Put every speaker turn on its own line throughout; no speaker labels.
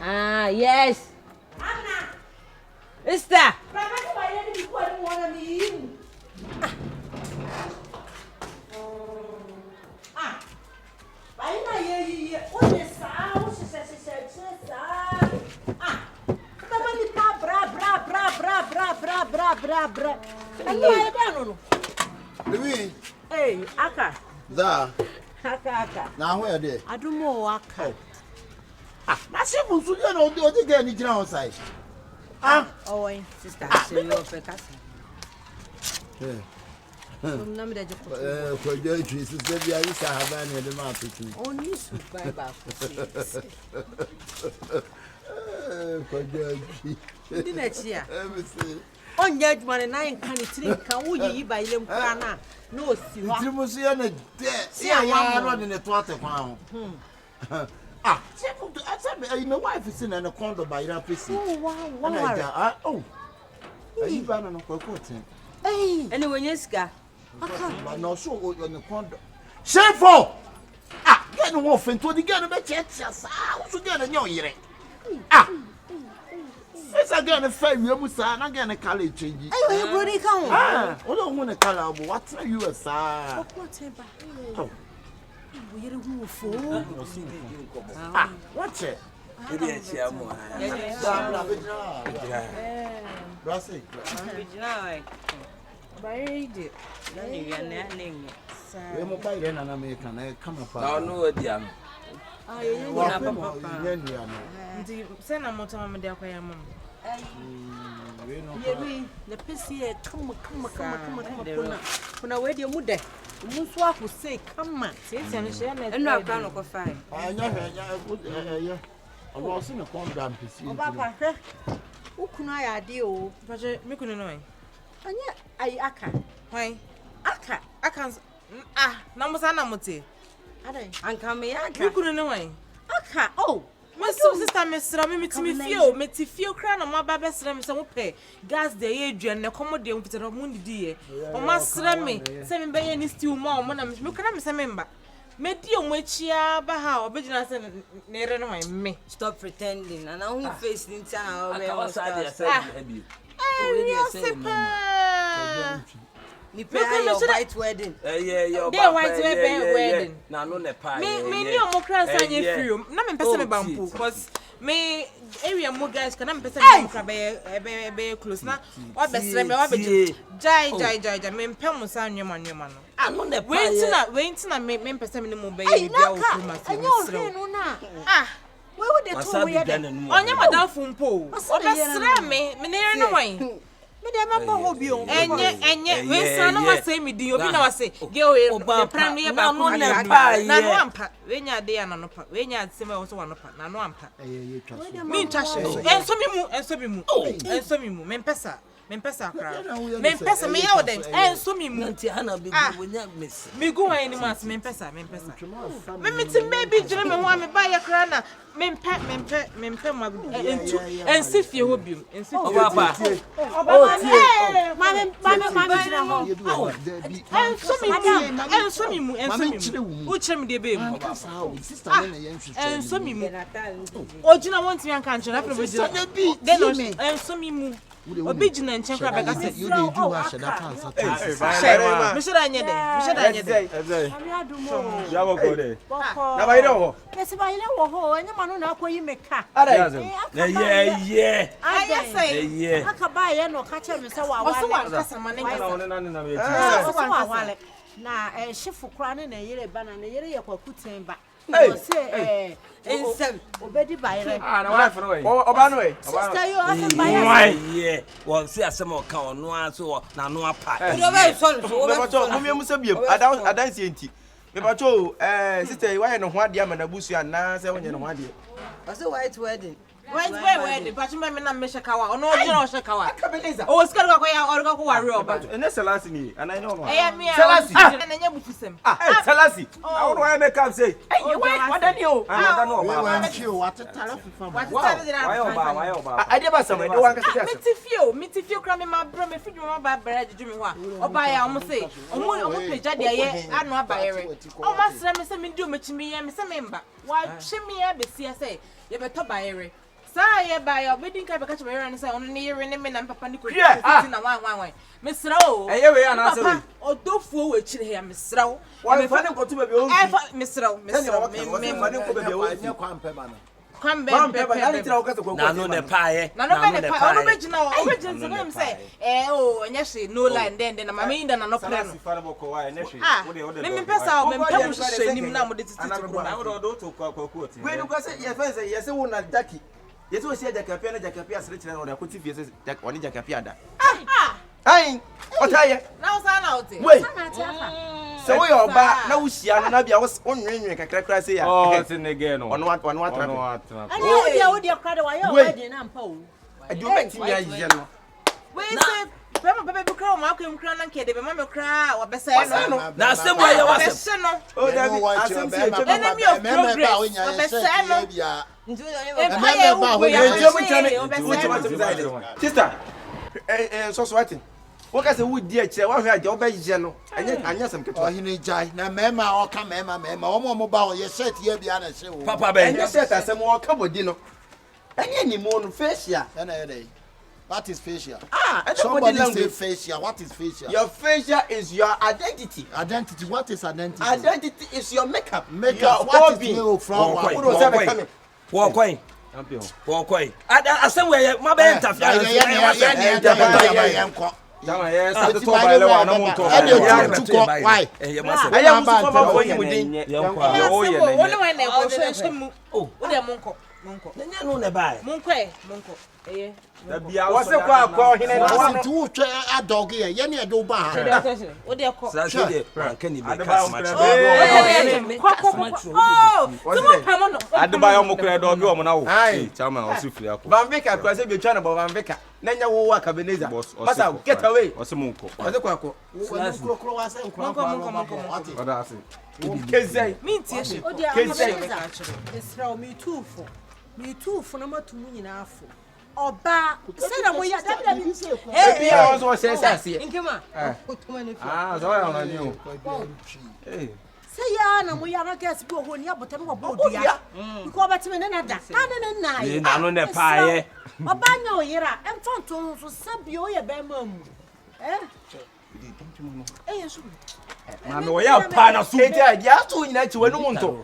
Ah, yes. It's that.
Louis.
Hey, Aka.
Da.
Aka.
Now where there?
I don't know Aka.
Na Shifo so you know the girl ni jina outside.
Oh, sister, say you for casa. Name da joko.
For joy trees is there you say have any the mouth to.
Only super back.
For joy.
Didn't chia. On judgment and I can can we by them crana? No, see,
Timosia na there. See I run in the water farm. Shifo I said my wife is in a condo by that PC.
Oh, wow.
Oh. You ban no kokotin.
Hey, anyway, yeska.
But no so on the condo. Shifo! Get no off into the girl be chat. So get a new year. It's again a fair you must again a color change.
Hey, you brody come.
We don't want a color, but what's you a sir?
Oh, we are for.
What's it?
The PC, come. When I wear your mother, Muswak will say, come on, and not crown of fire.
I know, I was in a condom PC.
Papa, who can I deal? But me couldn't know. And yet, I Aka. Why? Aka, I can't. Namuti. And come here, you couldn't know. Aka, oh. My sister, Miss Rami, me feel crown on my baby's ram, some pay. Gas the Adrian, the commodity with the Mundi dear. Or Mass Rami, 7 by any stew more, when I'm looking at Miss Member. Medium which ya, but how, business and near me. Stop pretending, and I only face in town. Ni pay your white wedding. Your white wedding. Now, no, me, your more crass and you feel. Not in person bamboo, because me area more guys can be close now. What the same, what be jai, men Pemus and your man. I'm on the waiting, I make person in the mobile. Where would they tell me? On your madame Fumpo. What the me, near no way. Me dem ba hobio enye we san no say me di obi na wase ge o the premier ba ko na no ampa we nya de ya na no pa we nya asem e so wa no pa na no ampa me ntwahye enso mi mu me mpesa akra me mpesa me ya odem enso mi mu nti ana be go nya mesi me go wan ni mas me mpesa me metim baby jire me ho me ba ya kra na me mpe ma entu ensifie hobio ensifie oba ma jira ho enso mi mu o kire me de be mu enso mi mu o jina won ti anka nche na fe be jira den enso mi mu obi jina nche kra be ka se
you dey do ha sheda pansa
me should anye de ami adumo
ya go go de na ba ire ho
kesi ba ire wo ho enye manu na akoyi meka
yeah
ayese akaba ye no ka che me se wa wale kasama ne
na me
na Shifo kra ne na yere ba na yere ye kwakuten ba
Hey,
ensem obedi bayre
na wife no way oba no way
sister you have bayre
yeah well see asem o ka ono aso na no apa
you be so
me bacho mumie musa biem adan si enti me bacho sister why no ho ade ama na busu ana se wonye no ho ade
was a white wedding Where the Pachima Meshakawa, or no Shakawa.
Akabenazer.
Oh, Skalakoya or Gako.
And that's Selassie, and I know.
I am here.
Selassie.
And then you put him.
Selassie. How do I make up say? Hey, what don't you? I don't know.
What a telephone.
I never saw it.
Mitifio cramming my brum if you want by bread, Jimmy. Or by almost say, oh, Jadi, I know by it. Oh, Master, Mr. Mindu, me and Mr. Member. Why, Shimmy, I be CSA. You better buy it. Say, by your wedding cab, catch me and say, only near and Papa Nico. Yeah, one. Miss Rowe, I or do fool with here, Miss Rowe. Why, if I don't go to Miss Rowe, Miss Rowe, come back,
Nano ne pie.
Nano original say, oh, and yes, no line, then I'm mean, and I'm not planning. Let me pass out, I'm saying, now with this. I would do to quote. When you go say, yes, I won't like Jackie. Yes, we said Jacapia, rich or the Kutifis, Jack, one Jacapiada. Aye, what are you? Now, son, wait. So we are back. No, she and I was on ring a crack here. Oh, it's in again. On what? I know your credit. Why are you and Paul? I do make me a general. Wait, Papa Crown, Malcolm Crown and Kid, Mamma Crow, or Bessano. Now, somewhere you are Bessano. Oh, that's enemy of progress. Sister, so sweating. What can I say? Would dear chair? What had your baby general? And yes, I'm going to jai. Now, Mamma, or come, Mamma, or mobile, you said here beyond a show. Papa, Ben, you said as a more couple dinner. Any more facial, and a day. What is facial? Somebody say facial. What is facial? Your facial is your identity. Identity. What is identity? Identity is your makeup. Makeup. What is new from? Walk away. Walk away. I said, where my band yes, I told my lawyer, no one told me. Why? I am for you within. Oh, what a monko. Monko. Then you know the buy. Monko. Eh. What's the call him? I want to a dog here. Yenny do bar. What they call? Can you buy? I do buy a mockery dog now. Aye, Chama or Sufia. Van Vicker, because if you're trying about Van Vicker, then you will walk Akabenazer. But get away. Or some monko. Or the quack. What does it? Means me too for. Me too for number 2 million after. Oba, say that we are that. Hey, I also says I see. So I don't know. Hey. Say ya na we are not guess go when you but no board ya. You call back to me another. Na no ne pie. Oba nya oyira, emfonto so sabio ye be mam. Yes. Mama, we are partner so there. Ya so nyina chi wanu monto.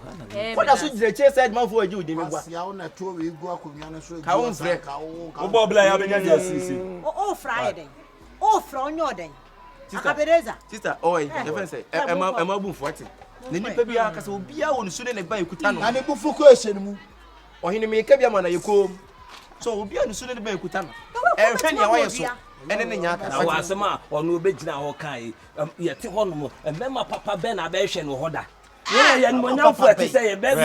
What does you said man for you dey me gwa. Ya na to we go akonwa na so. Ka won frɛ. Wo bo bla ya be nya sisi. O Friday. O Fronyo den. Akabenazer. Sister, oi, the friend say, "Ema bu 40." Ne nipa bia ka se obia won su ne ne ban ekuta no. Na ne bu fuko ehye mu. Ohine me ka bia ma na yekom. So obia ne su ne ban ekuta no. Ehwe ne wa yeso. Ene ne nya ka. Na wa asema ono obegina ho kai. Ye te ho no mo. Emema papa ben abehwe no ho da. Yeah, and when you put it, say, better.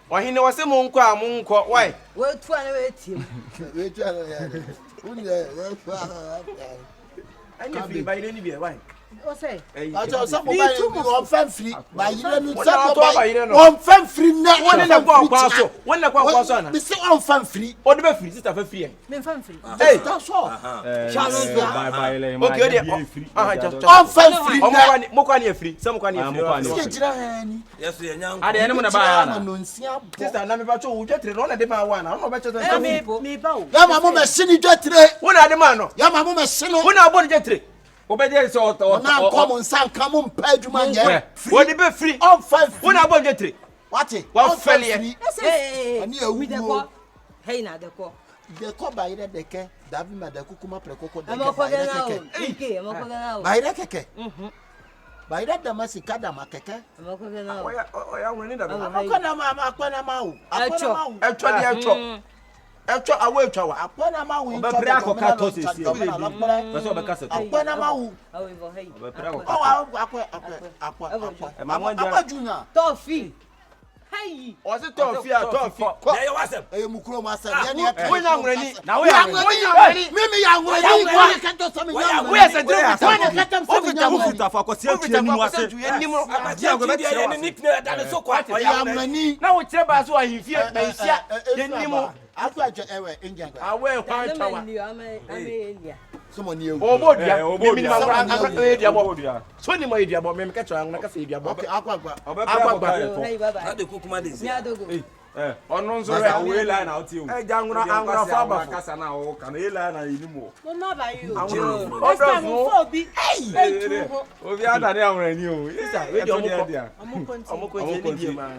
Why he knows a monko, why? Well, 280. I can't buy any beer, why? I told somebody on fan free, by you on fan free, not one in the walk. When the walk was on, Mr. On fan free, or the free, sister for free. Fan free. Hey, that's all. Okay, on fan free, Mokani free, some kind of yes, I didn't know about sister. Let me watch you get it on a different one. I'm not better than me. Yamama, Sinny Jetray. What are the man? Yamama, Sinny, when I want to get it. Obey so now common son, come on, Pedman. What be free? On 5 when I want to get it. What it? What failure? Hey, now the call.
de ko bayire de ke davi ma de kukuma prekoko de
ke
bayire keke bayire da masi kada ma keke
oya woni da
akona ma akona ma o
echo awe echo wa
akona ma o
be pre akoka to sesi be so be kase
akona ma o
be pre
akwa ma mo juna
tofi hey
o se tofi
ya yo wasem
mukuro ma asem ya ne
wo nya ngurani na wo
mimi ya ngurani ko ka to so me ya
wo ya se dire
ko ka to so me ya
wo futa fa ko se tie ni mu ase
ya go be tie ni nickname da so kwa
ya ngurani
na wo kire ba so ahifie ba isia ye ni mu
afa je ewe ingia
awe kwa chawa
someone you
obodia mimi ni mangura akra dia so ni mo dia bo mimi ka chawa na ka se dia bo
akwa
hey bye bye
na de kukuma de
nya dogo
ono nso re awe line na oti o ja ngura fa ba kasa na o kana e line na yinimu
no na ba you
o
obi
obi ada ni awon ni o isa we di omko je ni die ma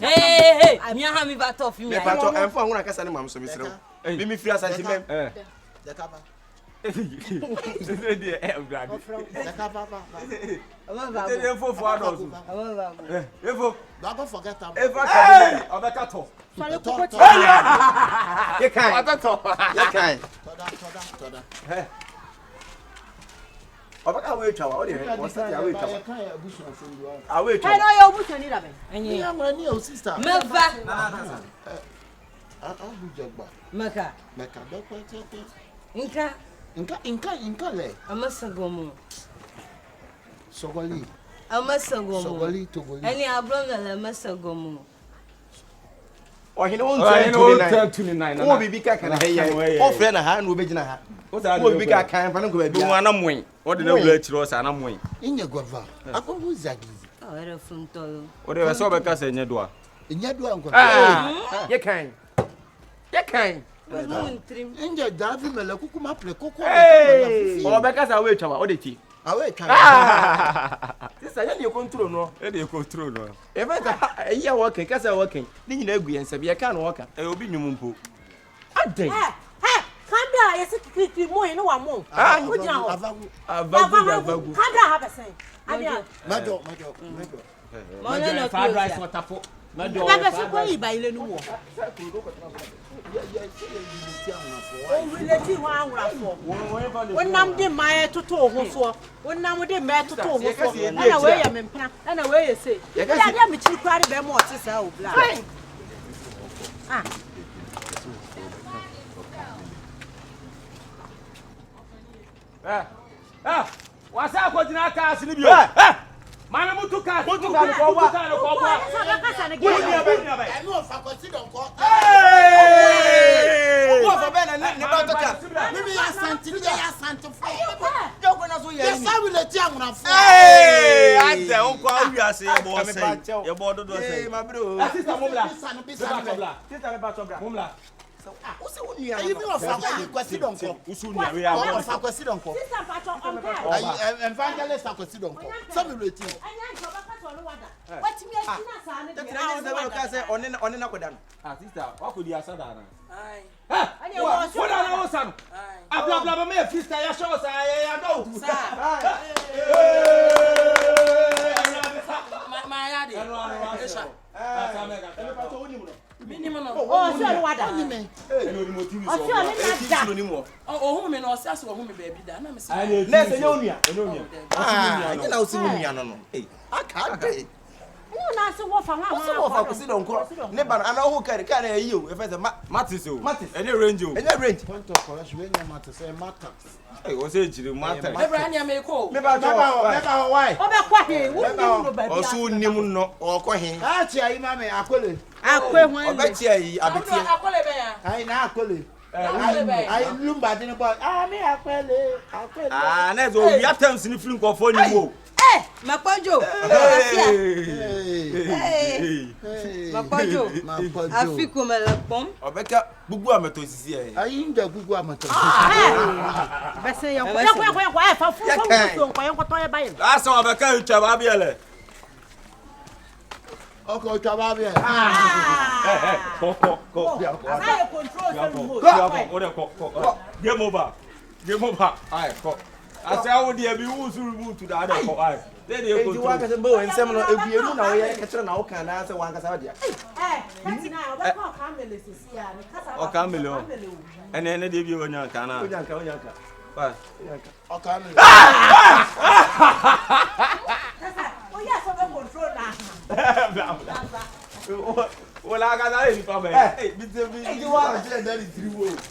hey mi ha mi ba tof mi
ba to enfo awon kasa ni mam so mi sire mi firi asante mem
dekaba
die brad
dekaba
ba
de enfo ados enfo
don't forget about
Eva Kabeli obeka to ye kan
toda
obeka we twa o de o se ya we twa
awe
hey no yo bucho ni da be
enyi ya ngura ni o sister
meva
jagba
maka
dokwa tete inka le
amasagomo
sogoli togoli
ani abronga la amasagomo
o hine won 29 o bibi ka kana heya o frɛ na ha na obegina ha o bibi ka kan fa na ko ba bi
wana moen o de na wula chiro sa na moen
inye gova akobu zagi
era funtolo
o de so be ka se nye doa
ye
kan
inje davi mele kukuma pre koko
o be ka sa we twa o de ti
awe twa
sisa ya ni control no
e de control no
e fa ta iya working ka sa working ni nyina egu yense bi e ka no worker
e obi nwum mpo
adai
kanda yesi kiki mo yin wa mo o jina ho
avagu
kanda ha besen adia
majo
mo na
fried rice waterfall majo
ba besen ko yi ba ile nu wo o relate ho anwrafo wonnam de mae toto ho so wonnam de mae toto ho so na we ya mempena na we ye sei ya dia me chiri kware be mo oti sa o bla
wasa ko jina ka asini bio mana mutu ka ko wa
no fa ko si don ko
wo fa be na ne ba to ka
mimi ya santi fo
jo ko na so ye
ye sa wi le ti amuna fo
ade on kwa wiase ye bo se ye bo dodo se
ma bro sister mumla sister me ba to bra mumla
usi unia ayi mi ofa kwesi don ko
usu nia we ya
ofa kwesi don ko
sister pato on ka
ayi evangelist kwesi don ko so mi leti
anya njo ba ka to no wada wati mi asina sa ne
de na ka se one na koda no sister wa ko di asada na
ani wo
na wo san abla ba me sister ya show sa ya do
ma ya de esha minimum
oh so no wada
ni me
eno ni motivi so
o so ni na da
ni mo
oh hu me no se aso hu me baby da na me se
na se nyonia
anya na usi munia no aka de
no na se wo fa wa
wo fa ko si don ko ne ba na ho kare ka na yi o e fe se
matis o ene range o
ene range
point of correction we nya matter say matter
o se jire matter
Abraham ya me ko
me ba why
o be kwa he wo ni no ba
o so nim no o ko he
a chi ayi ma me akole
akwe ho
o be chi ayi abetie
akole be ya
ayi na akole
ayi
lumba din boy me akole
na zo we have times ni film ko fo ni mo
Mapojo. Mapojo. Afiku melapom.
Obeka gugu ameto sisi e.
Ayi nda gugu ameto.
Bese yo. Kwa fa fu so kwa yo to ye bayin.
Asa obeka utwa ba biele.
Okay, Kababi.
Go.
I control
Go. Game over. Aye, go. I say I would be who's removed to the other for I. Then you
You work as a boy and seminar if you know I can now can answer one Casadia.
or Camilo. And then they give you a young cana. Bye.
Okay.
Oh yes, I control now.
Well, I got that in for me.
You are that is 3 words.